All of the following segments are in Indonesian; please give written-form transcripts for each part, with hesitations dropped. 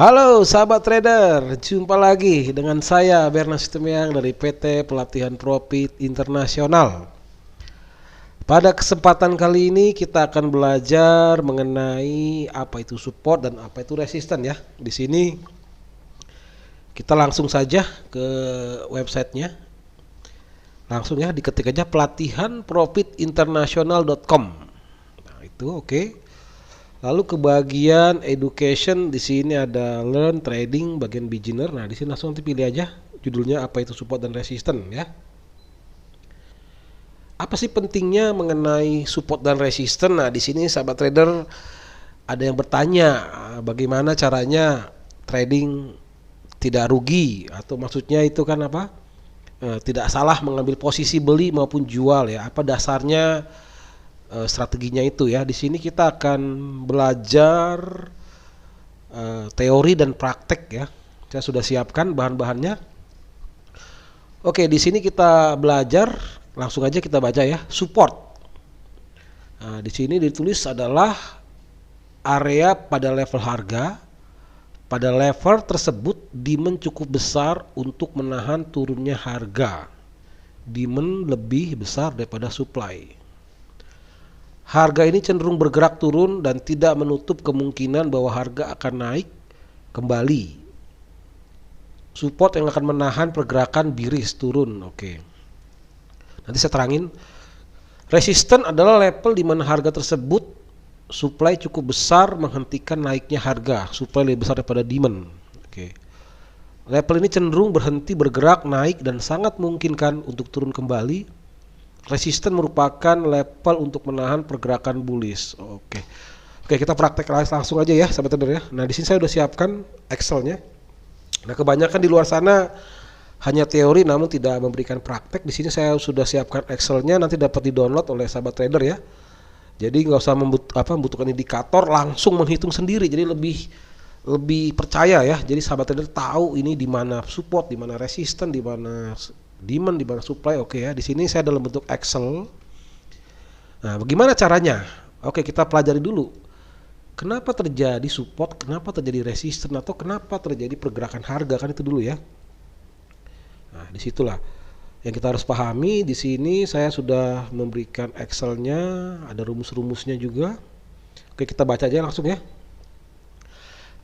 Halo sahabat trader, jumpa lagi dengan saya Bernas Situmorang dari PT Pelatihan Profit Internasional. Pada kesempatan kali ini kita akan belajar mengenai apa itu support dan apa itu resisten ya. Di sini kita langsung saja ke websitenya. Langsung ya, diketik aja pelatihanprofitinternational.com. Nah, itu oke. Lalu ke bagian education, di sini ada learn trading bagian beginner. Nah, di sini langsung pilih aja judulnya apa itu support dan resisten ya. Apa sih pentingnya mengenai support dan resisten? Nah, di sini sahabat trader ada yang bertanya bagaimana caranya trading tidak rugi, atau maksudnya itu kan apa? Tidak salah mengambil posisi beli maupun jual ya. Apa dasarnya strateginya itu ya. Di sini kita akan belajar teori dan praktek ya. Saya sudah siapkan bahan-bahannya. Oke, di sini kita belajar, langsung aja kita baca ya. Support. Nah, di sini ditulis adalah area pada level harga. Pada level tersebut demand cukup besar untuk menahan turunnya harga. Demand lebih besar daripada supply. Harga ini cenderung bergerak turun dan tidak menutup kemungkinan bahwa harga akan naik kembali. Support yang akan menahan pergerakan bearish turun. Oke. Nanti saya terangin. Resisten adalah level di mana harga tersebut supply cukup besar menghentikan naiknya harga. Supply lebih besar daripada demand. Oke. Level ini cenderung berhenti bergerak naik dan sangat memungkinkan untuk turun kembali. Resisten merupakan level untuk menahan pergerakan bullish. Oke, kita praktek langsung aja ya, sahabat trader ya. Nah, di sini saya udah siapkan Excelnya. Nah, kebanyakan di luar sana hanya teori namun tidak memberikan praktek. Di sini saya sudah siapkan Excelnya, nanti dapat di-download oleh sahabat trader ya. Jadi nggak usah membutuhkan indikator, langsung menghitung sendiri. Jadi lebih percaya ya. Jadi sahabat trader tahu ini di mana support, di mana resisten, di mana demand, di mana supply. Oke ya, di sini saya dalam bentuk Excel. Nah, bagaimana caranya? Oke, kita pelajari dulu. Kenapa terjadi support, kenapa terjadi resisten, atau kenapa terjadi pergerakan harga, kan itu dulu ya. Nah, disitulah yang kita harus pahami. Di sini saya sudah memberikan Excelnya, ada rumus-rumusnya juga. Oke, kita baca aja langsung ya.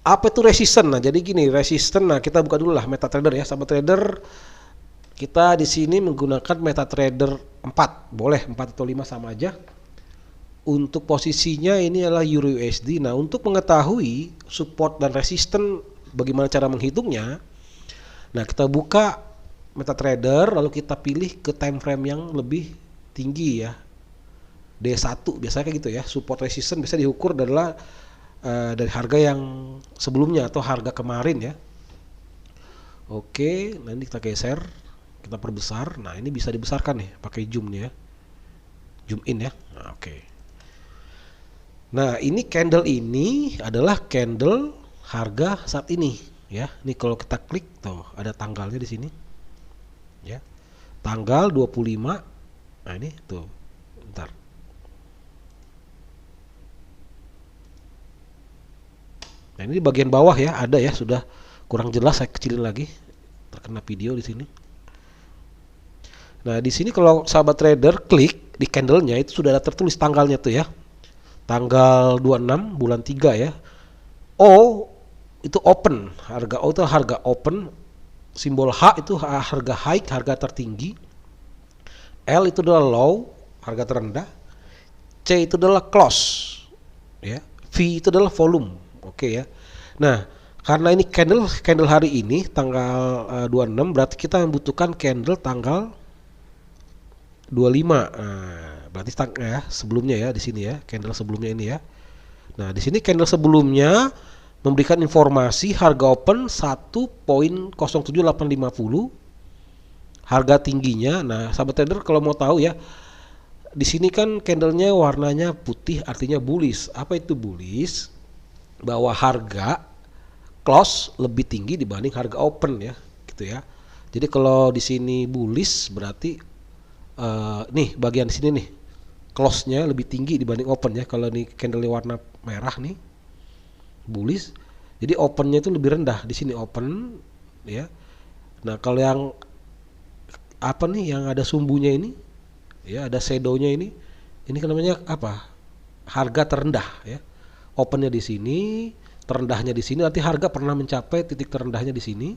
Apa itu resisten? Nah, jadi gini, resisten. Nah, kita buka dulu lah MetaTrader ya, sahabat trader. Kita di sini menggunakan MetaTrader 4, boleh 4 atau 5 sama aja. Untuk posisinya ini adalah Euro USD. Nah, untuk mengetahui support dan resisten, bagaimana cara menghitungnya? Nah, kita buka MetaTrader, lalu kita pilih ke time frame yang lebih tinggi ya, D1 biasanya kayak gitu ya. Support resisten bisa diukur adalah dari harga yang sebelumnya atau harga kemarin ya. Oke, nanti kita geser. Kita perbesar. Nah, ini bisa dibesarkan nih pakai zoom nih ya, zoom in ya. Nah, oke. Nah, ini candle ini adalah candle harga saat ini ya. Ini kalau kita klik tuh ada tanggalnya di sini ya, tanggal 25. Nah, ini tuh bentar. Nah, ini di bagian bawah ya ada ya, sudah kurang jelas, saya kecilin lagi, terkena video di sini. Nah, di sini kalau sahabat trader klik di candlenya itu sudah ada tertulis tanggalnya tuh ya. Tanggal 26 bulan 3 ya. O itu open, harga O itu harga open. Simbol H itu harga high, harga tertinggi. L itu adalah low, harga terendah. C itu adalah close ya. V itu adalah volume. Oke ya. Nah, karena ini candle hari ini tanggal 26, berarti kita membutuhkan candle tanggal 25. Nah, berarti ya sebelumnya ya di sini ya, candle sebelumnya ini ya. Nah, di sini candle sebelumnya memberikan informasi harga open 1.07850. Harga tingginya. Nah, sahabat trader kalau mau tahu ya, di sini kan candlenya warnanya putih, artinya bullish. Apa itu bullish? Bahwa harga close lebih tinggi dibanding harga open ya, gitu ya. Jadi kalau di sini bullish berarti nih bagian sini nih close-nya lebih tinggi dibanding open ya. Kalau ini candle warna merah nih bullish, Jadi opennya itu lebih rendah. Di sini open, ya. Nah kalau yang apa nih, yang ada sumbunya ini, ya ada shadownya ini kan namanya apa? Harga terendah, ya. Opennya di sini, terendahnya di sini. Nanti harga pernah mencapai titik terendahnya di sini.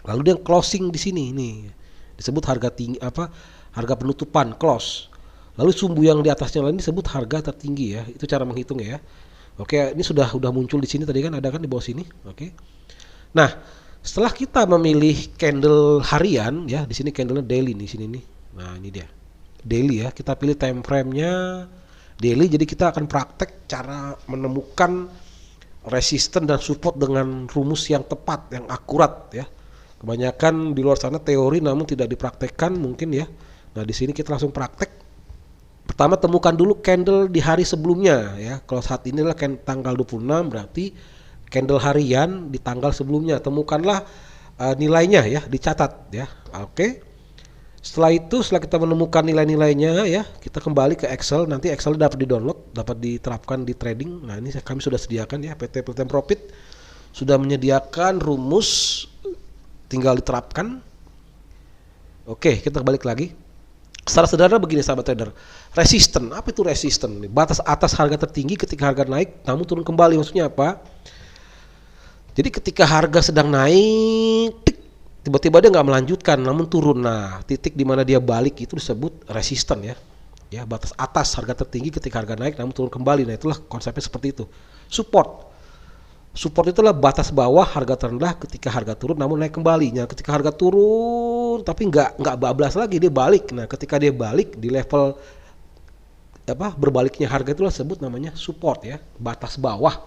Lalu dia closing di sini, nih disebut harga tinggi, apa? Harga penutupan, close. Lalu sumbu yang di atasnya lain disebut harga tertinggi, ya. Itu cara menghitung, ya. Oke, ini sudah muncul di sini tadi kan, ada kan di bawah sini. Oke. Nah, setelah kita memilih candle harian, ya, di sini candlenya daily di sini nih. Nah, ini dia. Daily, ya. Kita pilih time frame-nya daily, jadi kita akan praktek cara menemukan resisten dan support dengan rumus yang tepat, yang akurat, ya. Kebanyakan di luar sana teori namun tidak dipraktekkan mungkin, ya. Nah, di sini kita langsung praktek. Pertama temukan dulu candle di hari sebelumnya, ya. Kalau saat ini adalah tanggal 26, berarti candle harian di tanggal sebelumnya. Temukanlah nilainya, ya, dicatat, ya. Oke. Setelah itu, setelah kita menemukan nilai-nilainya, ya, kita kembali ke Excel. Nanti Excel dapat di-download, dapat diterapkan di trading. Nah, ini kami sudah sediakan, ya, PT Peltian Profit sudah menyediakan rumus, tinggal diterapkan. Oke, kita balik lagi. Secara sederhana begini sahabat trader. Resisten, apa itu resisten? Batas atas harga tertinggi ketika harga naik namun turun kembali. Maksudnya apa? Jadi ketika harga sedang naik, tiba-tiba dia nggak melanjutkan namun turun. Nah, titik di mana dia balik itu disebut resisten, ya. Ya, batas atas harga tertinggi ketika harga naik namun turun kembali. Nah, itulah konsepnya seperti itu. Support itulah batas bawah harga terendah ketika harga turun namun naik kembali. Nah, ketika harga turun tapi nggak bablas lagi, dia balik. Nah, ketika dia balik di level apa, berbaliknya harga, itulah sebut namanya support, ya. Batas bawah,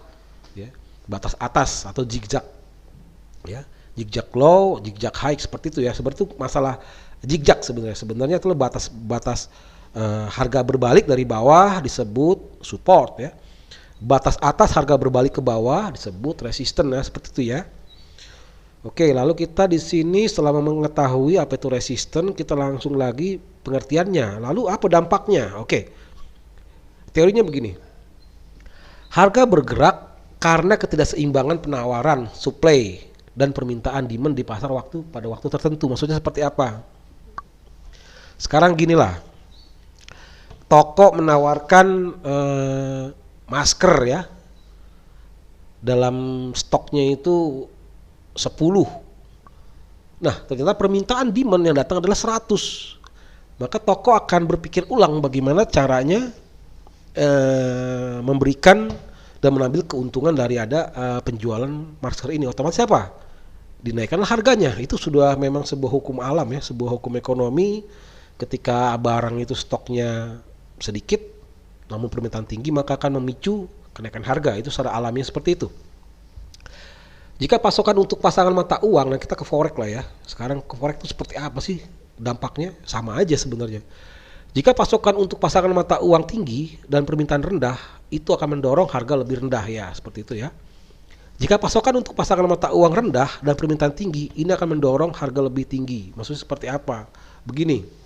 ya. Batas atas atau zigzag, ya. Zigzag low, zigzag high, seperti itu, ya. Seperti itu masalah zigzag sebenarnya. Sebenarnya itulah batas harga berbalik dari bawah disebut support, ya. Batas atas harga berbalik ke bawah disebut resisten, ya, seperti itu, ya. Oke, lalu kita di sini setelah mengetahui apa itu resisten, kita langsung lagi pengertiannya. Lalu apa dampaknya? Oke. Teorinya begini. Harga bergerak karena ketidakseimbangan penawaran, supply dan permintaan demand di pasar pada waktu tertentu. Maksudnya seperti apa? Sekarang ginilah. Toko menawarkan masker, ya, dalam stoknya itu 10. Nah, ternyata permintaan demand yang datang adalah 100. Maka toko akan berpikir ulang bagaimana caranya memberikan dan mengambil keuntungan dari ada penjualan masker ini. Otomatis apa? Dinaikkanlah harganya. Itu sudah memang sebuah hukum alam, ya, sebuah hukum ekonomi. Ketika barang itu stoknya sedikit namun permintaan tinggi, maka akan memicu kenaikan harga. Itu secara alamiah seperti itu. Jika pasokan untuk pasangan mata uang, nah kita ke forex lah, ya. Sekarang ke forex itu seperti apa sih dampaknya? Sama aja sebenarnya. Jika pasokan untuk pasangan mata uang tinggi dan permintaan rendah, itu akan mendorong harga lebih rendah, ya, seperti itu, ya. Jika pasokan untuk pasangan mata uang rendah dan permintaan tinggi, ini akan mendorong harga lebih tinggi. Maksudnya seperti apa? Begini.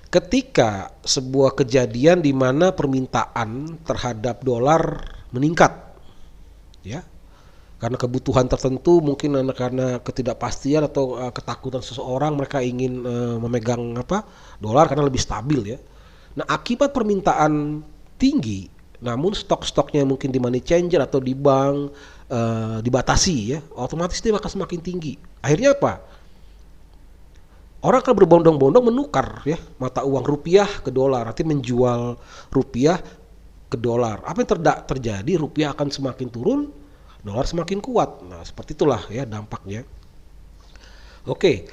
Ketika sebuah kejadian di mana permintaan terhadap dolar meningkat, ya, karena kebutuhan tertentu, mungkin karena ketidakpastian atau ketakutan seseorang, mereka ingin memegang dolar karena lebih stabil, ya. Nah, akibat permintaan tinggi, namun stok-stoknya mungkin di money changer atau di bank dibatasi, ya, otomatis dia akan semakin tinggi. Akhirnya apa? Orang akan berbondong-bondong menukar, ya, mata uang rupiah ke dolar, artinya menjual rupiah ke dolar. Apa yang terjadi? Rupiah akan semakin turun, dolar semakin kuat. Nah, seperti itulah, ya, dampaknya. Oke.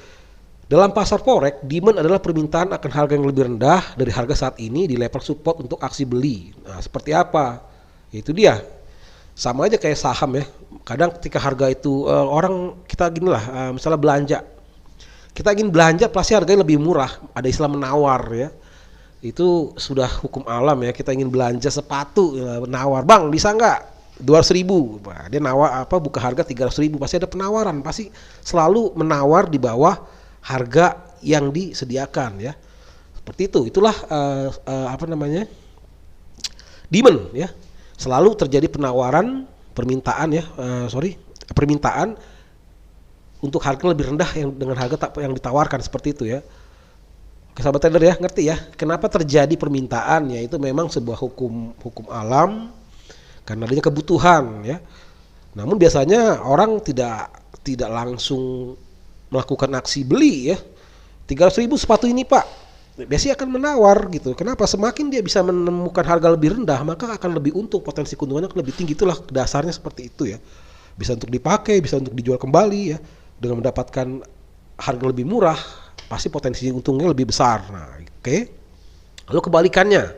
Dalam pasar forex, demand adalah permintaan akan harga yang lebih rendah dari harga saat ini di level support untuk aksi beli. Nah, seperti apa? Itu dia. Sama aja kayak saham, ya. Kadang ketika harga itu orang kita ginilah, misalnya belanja. Kita ingin belanja pasti harganya lebih murah, ada istilah menawar, ya. Itu sudah hukum alam, ya. Kita ingin belanja sepatu, ya, menawar, "Bang, bisa nggak 200.000?" Nah, dia nawar buka harga 300.000, pasti ada penawaran, pasti selalu menawar di bawah harga yang disediakan, ya. Seperti itu. Itulah demand, ya. Selalu terjadi penawaran permintaan ya, permintaan untuk harga lebih rendah yang dengan harga yang ditawarkan seperti itu ya. Oke, sahabat trader ya, ngerti ya kenapa terjadi permintaan, yaitu memang sebuah hukum alam karena adanya kebutuhan ya. Namun biasanya orang tidak langsung melakukan aksi beli ya. 300.000 sepatu ini Pak, biasanya akan menawar gitu. Kenapa? Semakin dia bisa menemukan harga lebih rendah, maka akan lebih untung, potensi keuntungannya akan lebih tinggi. Itulah dasarnya seperti itu ya. Bisa untuk dipakai, bisa untuk dijual kembali ya. Dengan mendapatkan harga lebih murah, pasti potensi untungnya lebih besar. Nah, oke. Lalu kebalikannya,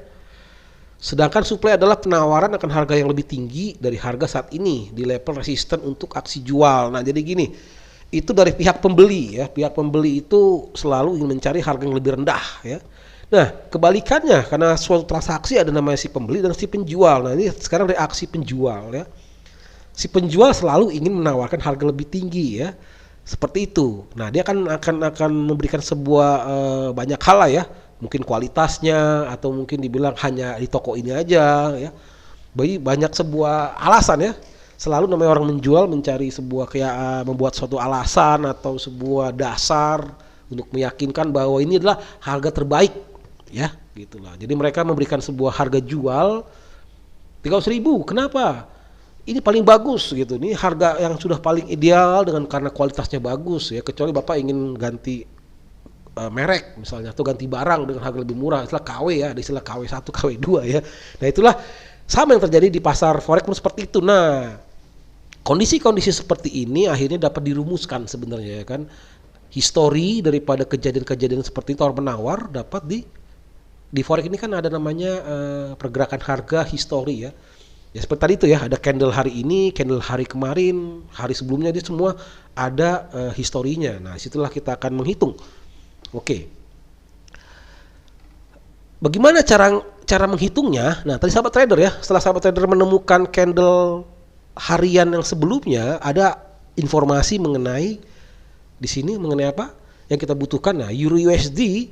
sedangkan supply adalah penawaran akan harga yang lebih tinggi dari harga saat ini di level resisten untuk aksi jual. Nah, jadi gini, itu dari pihak pembeli ya. Pihak pembeli itu selalu ingin mencari harga yang lebih rendah ya. Nah, kebalikannya, karena suatu transaksi ada namanya si pembeli dan si penjual. Nah, ini sekarang reaksi penjual ya. Si penjual selalu ingin menawarkan harga lebih tinggi ya. Seperti itu. Nah, dia akan memberikan sebuah banyak hal lah ya. Mungkin kualitasnya, atau mungkin dibilang hanya di toko ini aja ya. Banyak sebuah alasan ya. Selalu namanya orang menjual mencari sebuah membuat suatu alasan atau sebuah dasar untuk meyakinkan bahwa ini adalah harga terbaik ya, gitulah. Jadi mereka memberikan sebuah harga jual 300.000. Kenapa? Ini paling bagus gitu. Ini harga yang sudah paling ideal karena kualitasnya bagus ya. Kecuali Bapak ingin ganti merek misalnya, atau ganti barang dengan harga lebih murah, istilah KW ya, ada istilah KW1, KW2 ya. Nah, itulah sama yang terjadi di pasar forex pun seperti itu. Nah, kondisi-kondisi seperti ini akhirnya dapat dirumuskan sebenarnya ya kan. Histori daripada kejadian-kejadian seperti itu, orang menawar dapat di forex ini kan ada namanya pergerakan harga histori ya. Ya seperti tadi itu ya, ada candle hari ini, candle hari kemarin, hari sebelumnya, dia semua ada historinya. Nah, situlah kita akan menghitung. Oke. Bagaimana cara menghitungnya? Nah, tadi sahabat trader ya, setelah sahabat trader menemukan candle harian yang sebelumnya, ada informasi mengenai di sini mengenai apa yang kita butuhkan. Nah, Euro USD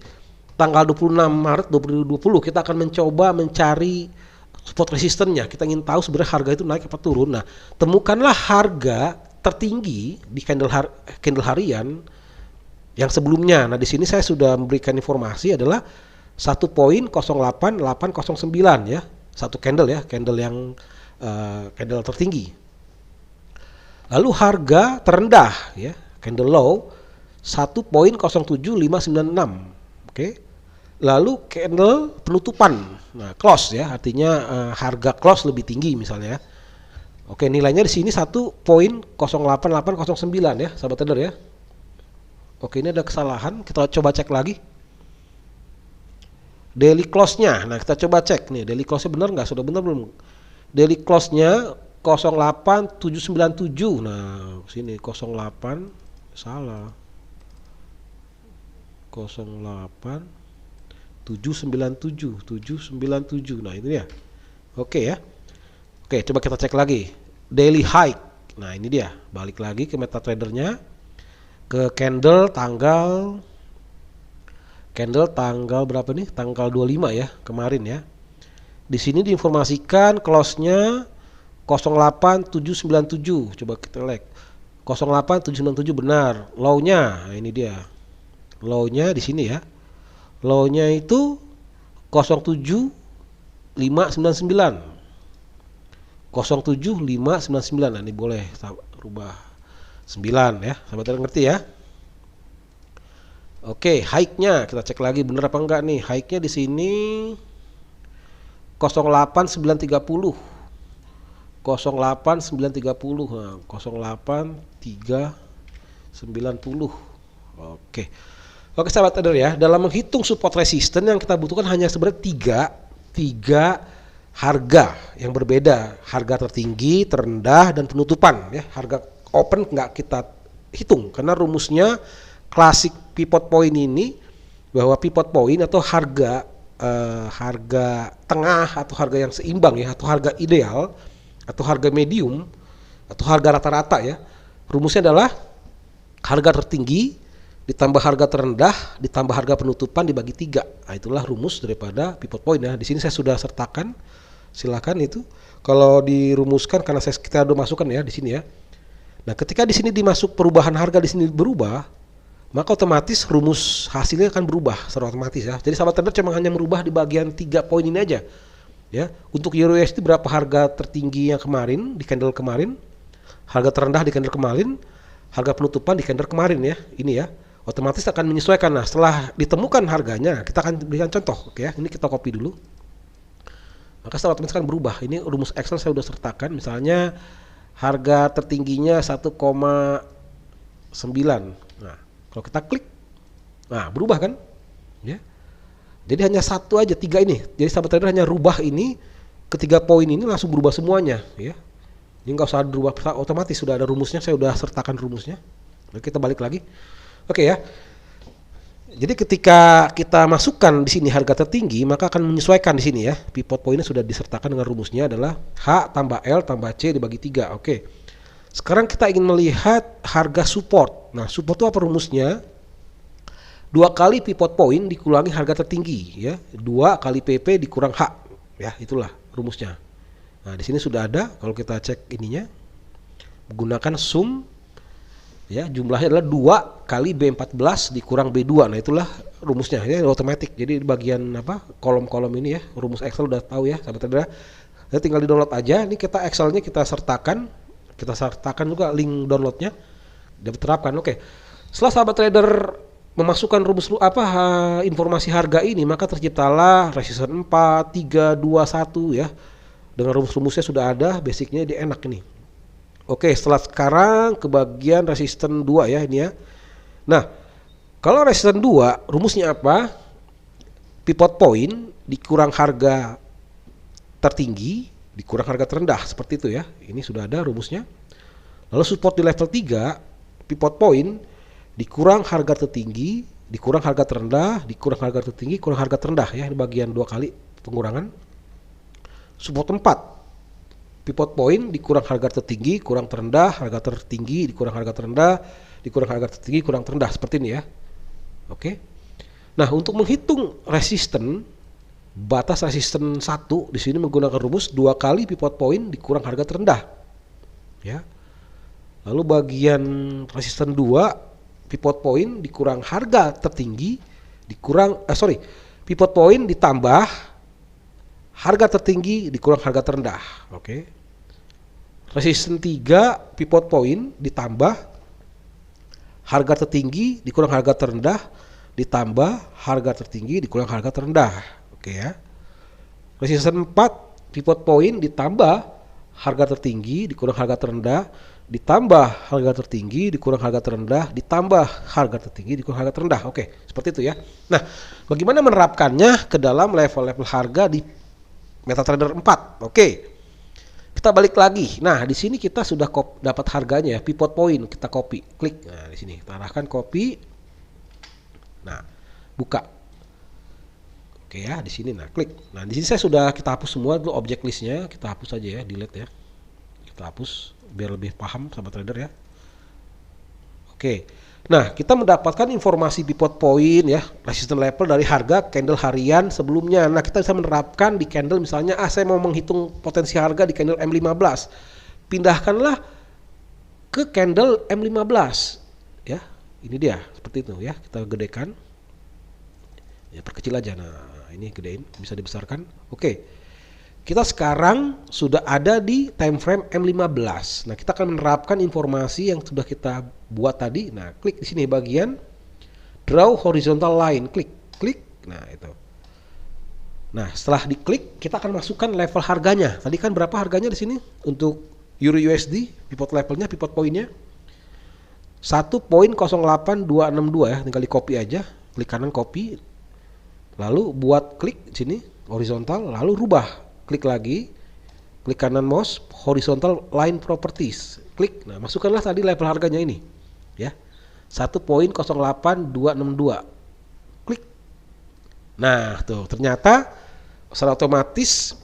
tanggal 26 Maret 2020 kita akan mencoba mencari support resistennya. Kita ingin tahu sebenarnya harga itu naik apa turun. Nah, temukanlah harga tertinggi di candle harian yang sebelumnya. Nah, di sini saya sudah memberikan informasi adalah 1.08809 ya. Satu candle ya, candle yang candle tertinggi. Lalu harga terendah ya, candle low 1.07596. Oke. Lalu candle penutupan, nah close ya, artinya harga close lebih tinggi misalnya. Oke, nilainya di sini 1.08809 ya, sahabat trader ya. Oke, ini ada kesalahan, kita coba cek lagi. Daily close-nya, nah kita coba cek nih, daily close-nya benar nggak? Sudah benar belum? Daily close-nya 08797. Nah, sini 08 salah. 08 797. Nah, itu ya. Oke ya. Oke, coba kita cek lagi. Daily high. Nah, ini dia. Balik lagi ke MetaTrader-nya. Ke candle tanggal berapa nih? Tanggal 25 ya, kemarin ya. Di sini diinformasikan close-nya 08797. Coba kita lihat. 08797 benar. Low-nya, nah ini dia. Low-nya di sini ya. Low-nya itu 07599. 07599. Nah, ini boleh rubah 9 ya. Sahabat ngerti ya? Oke, high-nya kita cek lagi bener apa enggak nih. High-nya di sini 08930. 08930. Nah, 08390. Oke. Oke, sahabat trader ya, dalam menghitung support resisten yang kita butuhkan hanya sebenarnya tiga harga yang berbeda, harga tertinggi, terendah, dan penutupan ya. Harga open nggak kita hitung karena rumusnya klasik pivot point ini, bahwa pivot point atau harga tengah atau harga yang seimbang ya, atau harga ideal atau harga medium atau harga rata-rata ya, rumusnya adalah harga tertinggi ditambah harga terendah ditambah harga penutupan dibagi 3. Nah, itulah rumus daripada pivot point ya. Di sini saya sudah sertakan Silakan itu. Kalau dirumuskan karena kita udah masukkan ya di sini ya. Nah, ketika di sini dimasuk perubahan harga di sini berubah, maka otomatis rumus hasilnya akan berubah secara otomatis ya. Jadi sahabat trader cuma hanya merubah di bagian 3 poin ini aja. Ya, untuk Euro USD berapa harga tertinggi yang kemarin di candle kemarin, harga terendah di candle kemarin, harga penutupan di candle kemarin ya. Ini ya. Otomatis akan menyesuaikan. Nah, setelah ditemukan harganya, kita akan berikan contoh, oke ya. Ini kita copy dulu. Maka setelah otomatis akan berubah. Ini rumus Excel saya sudah sertakan. Misalnya harga tertingginya 1,9. Nah, kalau kita klik, nah berubah kan? Ya. Jadi hanya satu aja, 3 ini. Jadi sahabat trader hanya rubah ini, ketiga poin ini langsung berubah semuanya, ya. Ini nggak usah berubah otomatis, sudah ada rumusnya. Saya sudah sertakan rumusnya. Oke, kita balik lagi. Oke ya. Jadi ketika kita masukkan di sini harga tertinggi, maka akan menyesuaikan di sini ya. Pivot poinnya sudah disertakan dengan rumusnya adalah H tambah L tambah C dibagi 3. Oke. Sekarang kita ingin melihat harga support. Nah, support itu apa rumusnya? 2 kali pivot point dikurangi harga tertinggi ya. 2 kali PP dikurang H. Ya, itulah rumusnya. Nah, di sini sudah ada. Kalau kita cek ininya, menggunakan sum ya, jumlahnya adalah 2 kali B14 dikurang B2. Nah, itulah rumusnya ya, otomatis. Jadi di bagian apa? Kolom-kolom ini ya, rumus Excel udah tahu ya, sahabat trader. Ya, tinggal di-download aja. Ini kita Excelnya kita sertakan. Kita sertakan juga link downloadnya. Dapat terapkan. Oke. Setelah sahabat trader memasukkan rumus informasi harga ini, maka terciptalah resisten 4, 3, 2, 1 ya. Dengan rumus-rumusnya sudah ada, basicnya dia enak ini. Oke, setelah sekarang ke bagian resisten 2 ya ini ya. Nah, kalau resisten 2 rumusnya apa? Pivot point dikurang harga tertinggi dikurang harga terendah, seperti itu ya. Ini sudah ada rumusnya. Lalu support di level 3, pivot point dikurang harga tertinggi dikurang harga terendah dikurang harga tertinggi kurang harga terendah ya. Ini bagian 2 kali pengurangan. Support 4, pivot point dikurang harga tertinggi kurang terendah, harga tertinggi dikurang harga terendah, dikurang harga tertinggi kurang terendah, seperti ini ya. Oke. Nah, untuk menghitung resisten, batas resisten 1 di sini menggunakan rumus 2 kali pivot point dikurang harga terendah. Ya. Lalu bagian resisten 2, pivot point dikurang harga tertinggi dikurang pivot point ditambah harga tertinggi dikurang harga terendah. Oke. Resisten 3, pivot point ditambah harga tertinggi dikurang harga terendah ditambah harga tertinggi dikurang harga terendah. Oke ya. Resisten 4, pivot point ditambah harga tertinggi dikurang harga terendah ditambah harga tertinggi dikurang harga terendah ditambah harga tertinggi dikurang harga terendah. Oke, seperti itu ya. Nah, bagaimana menerapkannya ke dalam level-level harga di MetaTrader 4? Oke. Kita balik lagi. Nah, di sini kita sudah dapat harganya, pivot point, kita copy, klik. Nah, di sini kita arahkan copy. Nah, buka. Oke ya, di sini nah klik. Nah, di sini saya sudah kita hapus semua dulu objek listnya, kita hapus aja ya, delete ya. Kita hapus biar lebih paham sahabat trader ya. Oke. Nah, kita mendapatkan informasi pivot point ya, resistance level dari harga candle harian sebelumnya. Nah, kita bisa menerapkan di candle misalnya, saya mau menghitung potensi harga di candle M15. Pindahkanlah ke candle M15 ya. Ini dia, seperti itu ya. Kita gedekan. Ya, perkecil aja. Nah, ini gedein, bisa dibesarkan. Oke. Kita sekarang sudah ada di time frame M15. Nah, kita akan menerapkan informasi yang sudah kita buat tadi. Nah, klik di sini bagian draw horizontal line, klik. Nah, itu. Nah, setelah diklik, kita akan masukkan level harganya. Tadi kan berapa harganya di sini untuk Euro USD, pivot levelnya, pivot pointnya 1.08262 ya. Tinggal di copy aja, klik kanan copy. Lalu buat klik di sini horizontal, lalu rubah. Klik lagi, klik kanan mouse, horizontal line properties, klik. Nah, masukkanlah tadi level harganya ini, ya, 1.08262, klik. Nah, tuh ternyata secara otomatis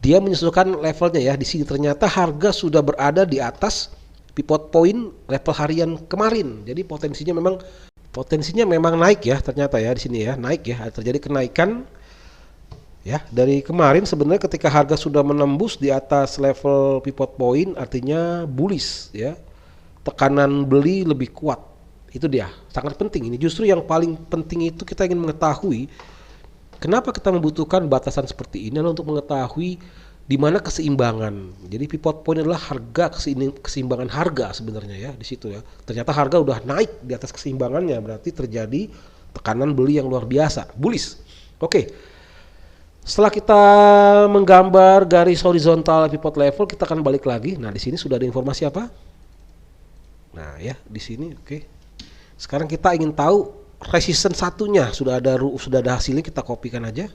dia menyesuaikan levelnya ya. Di sini ternyata harga sudah berada di atas pivot point level harian kemarin. Jadi potensinya memang naik ya ternyata ya, di sini ya naik ya, terjadi kenaikan Ya, dari kemarin sebenarnya ketika harga sudah menembus di atas level pivot point artinya bullish ya. Tekanan beli lebih kuat. Itu dia, sangat penting ini. Justru yang paling penting itu kita ingin mengetahui kenapa kita membutuhkan batasan seperti ini adalah untuk mengetahui di mana keseimbangan. Jadi pivot point adalah harga keseimbangan harga sebenarnya ya di situ ya. Ternyata harga udah naik di atas keseimbangannya, berarti terjadi tekanan beli yang luar biasa, bullish. Oke. Setelah kita menggambar garis horizontal pivot level, kita akan balik lagi. Nah, di sini sudah ada informasi apa? Nah, ya, di sini oke. Sekarang kita ingin tahu resistance satunya, sudah ada hasilnya, kita kopikan aja.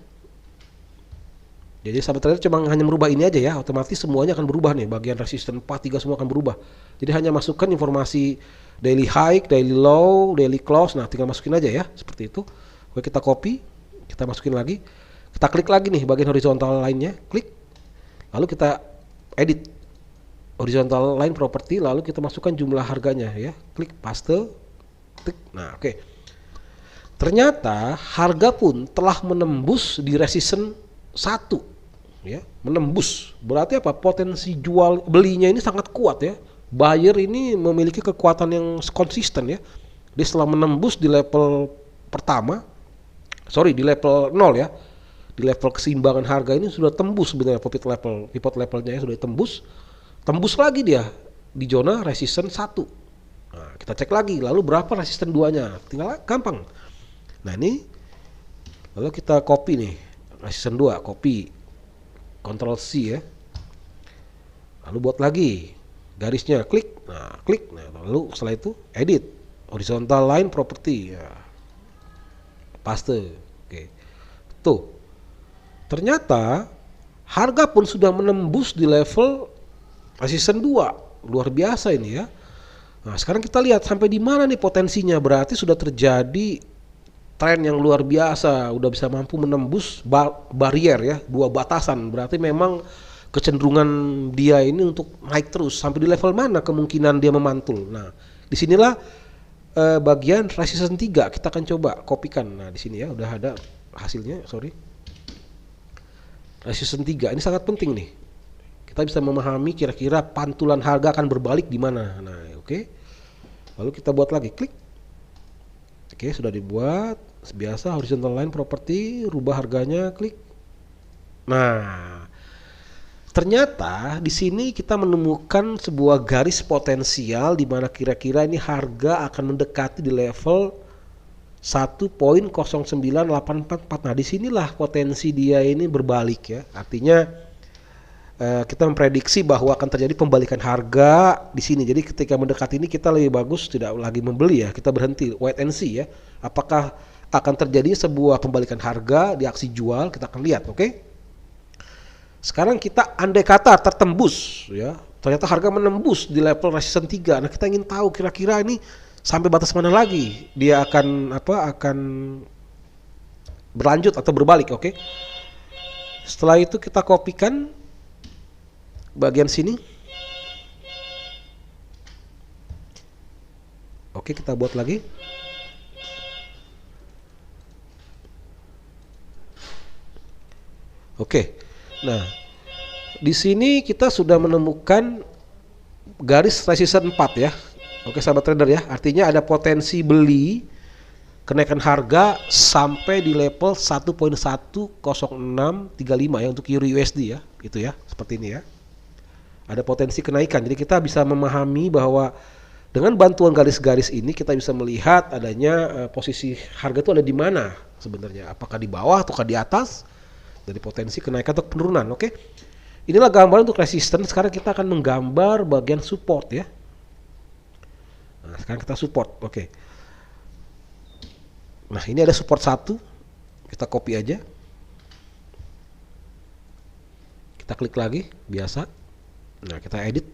Jadi sahabat trader cuma hanya merubah ini aja ya, otomatis semuanya akan berubah nih, bagian resistance 4, 3 semua akan berubah. Jadi hanya masukkan informasi daily high, daily low, daily close, nah tinggal masukin aja ya, seperti itu. Oke, kita copy, kita masukin lagi. Kita klik lagi nih bagian horizontal lainnya, klik. Lalu kita edit horizontal line property, lalu kita masukkan jumlah harganya ya. Klik paste. Klik. Nah, oke. Ternyata harga pun telah menembus di resistance 1 ya, menembus. Berarti apa? Potensi jual belinya ini sangat kuat ya. Buyer ini memiliki kekuatan yang konsisten ya. Dia setelah menembus di level pertama, di level 0 ya. Di level keseimbangan harga ini sudah tembus sebenarnya pivot levelnya ya, sudah tembus lagi dia di zona resistance 1. Nah, kita cek lagi, lalu berapa resisten 2-nya? Tinggal gampang. Nah, ini lalu kita copy nih, resisten 2, copy. Ctrl C ya. Lalu buat lagi garisnya, klik. Nah, klik. Nah, lalu setelah itu edit horizontal line property ya. Paste. Oke. Tuh. Ternyata harga pun sudah menembus di level resisten 2. Luar biasa ini ya. Nah, sekarang kita lihat sampai di mana nih potensinya. Berarti sudah terjadi tren yang luar biasa, udah bisa mampu menembus barrier ya, 2 batasan. Berarti memang kecenderungan dia ini untuk naik terus. Sampai di level mana kemungkinan dia memantul. Nah, disinilah bagian resistance 3 kita akan coba kopikan. Nah, di sini ya udah ada hasilnya, resistance 3 ini sangat penting nih. Kita bisa memahami kira-kira pantulan harga akan berbalik di mana. Nah, oke. Lalu kita buat lagi, klik. Oke, sudah dibuat. Biasa horizontal line property, rubah harganya, klik. Nah, ternyata di sini kita menemukan sebuah garis potensial di mana kira-kira ini harga akan mendekati di level 1.0984. Nah, disinilah potensi dia ini berbalik ya. Artinya kita memprediksi bahwa akan terjadi pembalikan harga di sini. Jadi ketika mendekati ini kita lebih bagus tidak lagi membeli ya, kita berhenti, wait and see ya. Apakah akan terjadi sebuah pembalikan harga di aksi jual, kita akan lihat, oke? Sekarang kita andai kata tertembus ya, ternyata harga menembus di level resistance 3. Nah, kita ingin tahu kira-kira ini sampai batas mana lagi dia akan berlanjut atau berbalik, oke? Setelah itu kita kopikan bagian sini. Oke, kita buat lagi. Oke. Nah, di sini kita sudah menemukan garis resistance 4 ya. Oke, sahabat trader ya. Artinya ada potensi beli kenaikan harga sampai di level 1.10635 ya untuk Euro USD ya. Itu ya, seperti ini ya. Ada potensi kenaikan. Jadi kita bisa memahami bahwa dengan bantuan garis-garis ini kita bisa melihat adanya posisi harga itu ada di mana sebenarnya. Apakah di bawah ataukah di atas dari potensi kenaikan atau penurunan. Oke. Inilah gambaran untuk resistance. Sekarang kita akan menggambar bagian support ya. Nah, sekarang kita support. Oke. Nah, ini ada support 1. Kita copy aja. Kita klik lagi biasa. Nah, kita edit.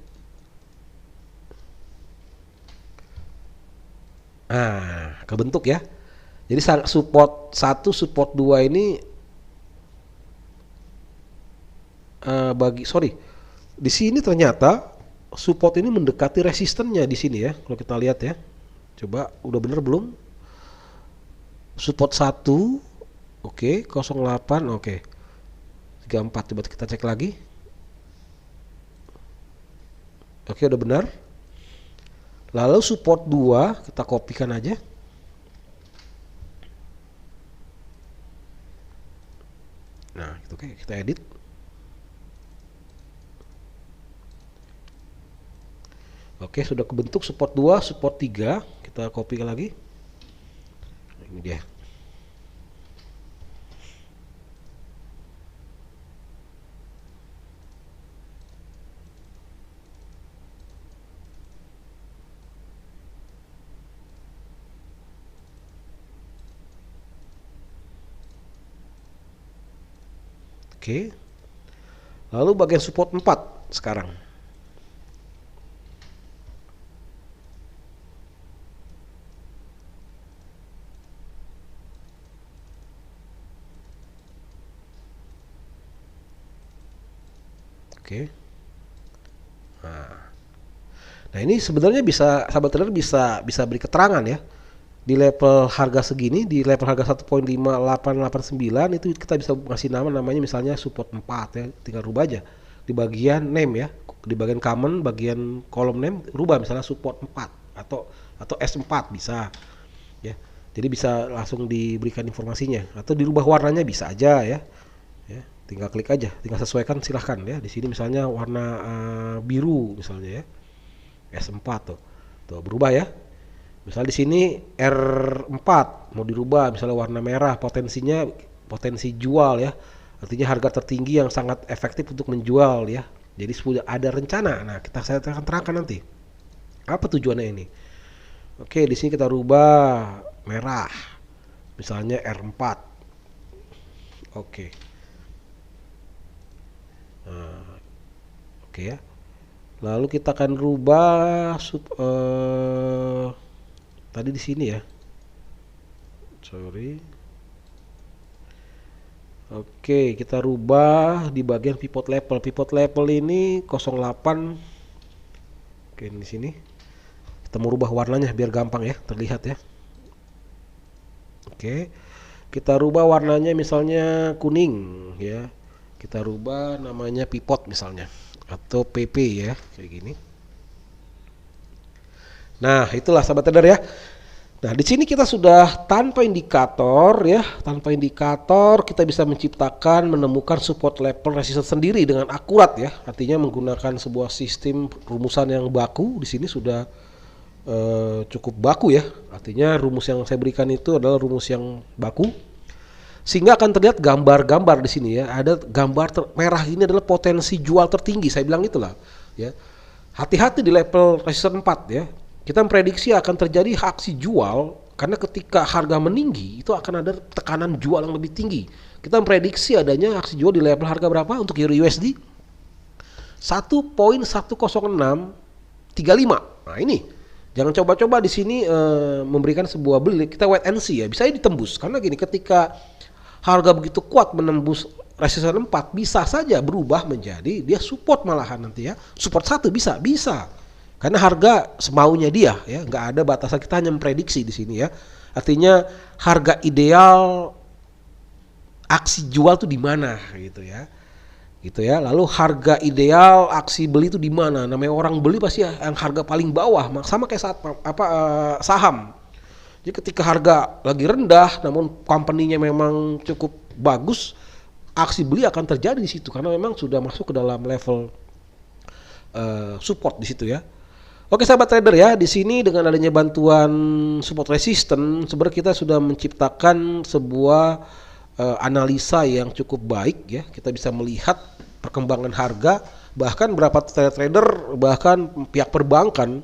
Nah, kebentuk ya. Jadi support 1, support 2 ini di sini ternyata support ini mendekati resistennya di sini ya. Kalau kita lihat ya. Coba udah bener belum? Support 1 oke, 08 oke. 34. Coba kita cek lagi. Oke, udah benar. Lalu support 2 kita kopikan aja. Nah, itu kayak kita edit. Oke, sudah kebentuk support 2, support 3. Kita kopikan lagi. Nah, ini dia. Oke. Lalu bagian support 4 sekarang. Oke. Nah, ini sebenarnya bisa sahabat trader bisa beri keterangan ya. Di level harga segini, di level harga 1.5889 itu kita bisa ngasih namanya misalnya support 4 ya. Tinggal rubah aja di bagian name ya. Di bagian common, bagian kolom name rubah misalnya support 4 atau S4 bisa ya. Jadi bisa langsung diberikan informasinya atau dirubah warnanya bisa aja ya. Ya, tinggal klik aja, tinggal sesuaikan silahkan ya. Di sini misalnya warna biru misalnya ya. S4 tuh berubah ya. Misal di sini R4 mau dirubah misalnya warna merah, potensi jual ya. Artinya harga tertinggi yang sangat efektif untuk menjual ya. Jadi sudah ada rencana. Nah, saya akan terangkan nanti. Apa tujuannya ini? Oke, di sini kita rubah merah. Misalnya R4. Oke. Nah, oke ya. Lalu kita akan rubah tadi di sini ya. Sorry. Oke, kita rubah di bagian pivot level. Pivot level ini 08. Oke, di sini. Kita mau rubah warnanya biar gampang ya, terlihat ya. Oke. Kita rubah warnanya misalnya kuning ya. Kita rubah namanya pivot misalnya atau PP ya, kayak gini. Nah, itulah sahabat trader ya. Nah, di sini kita sudah tanpa indikator ya, tanpa indikator kita bisa menemukan support level resistance sendiri dengan akurat ya. Artinya menggunakan sebuah sistem rumusan yang baku. Di sini sudah cukup baku ya. Artinya rumus yang saya berikan itu adalah rumus yang baku. Sehingga akan terlihat gambar-gambar di sini ya. Ada gambar merah ini adalah potensi jual tertinggi. Saya bilang itulah ya. Hati-hati di level resistance 4 ya. Kita memprediksi akan terjadi aksi jual karena ketika harga meninggi itu akan ada tekanan jual yang lebih tinggi. Kita memprediksi adanya aksi jual di level harga berapa untuk Euro USD? 1.10635. Nah, ini jangan coba-coba di sini memberikan sebuah beli. Kita wait and see ya. Bisa ditembus karena gini, ketika harga begitu kuat menembus resistance 4 bisa saja berubah menjadi dia support malahan nanti ya. Support 1 bisa. Karena harga semaunya dia ya, nggak ada batasan, kita hanya memprediksi di sini ya. Artinya harga ideal aksi jual tuh di mana gitu ya. Gitu ya. Lalu harga ideal aksi beli itu di mana? Namanya orang beli pasti ya, yang harga paling bawah, sama kayak saat saham. Jadi ketika harga lagi rendah namun company-nya memang cukup bagus, aksi beli akan terjadi di situ karena memang sudah masuk ke dalam level support di situ ya. Oke sahabat trader ya, di sini dengan adanya bantuan support resistance sebenarnya kita sudah menciptakan sebuah analisa yang cukup baik ya. Kita bisa melihat perkembangan harga, bahkan beberapa trader bahkan pihak perbankan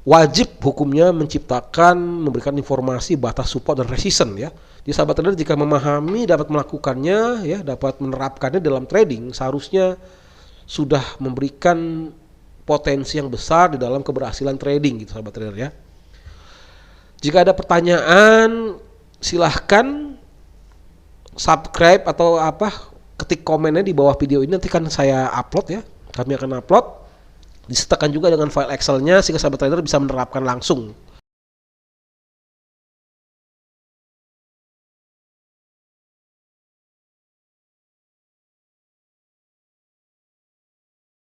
wajib hukumnya memberikan informasi batas support dan resistance ya. Jadi sahabat trader jika memahami, dapat melakukannya ya, dapat menerapkannya dalam trading, seharusnya sudah memberikan potensi yang besar di dalam keberhasilan trading gitu sahabat trader ya. Jika ada pertanyaan silahkan subscribe atau ketik komennya di bawah video ini, nanti kan saya upload ya. Kami akan upload, disertakan juga dengan file Excelnya sehingga sahabat trader bisa menerapkan langsung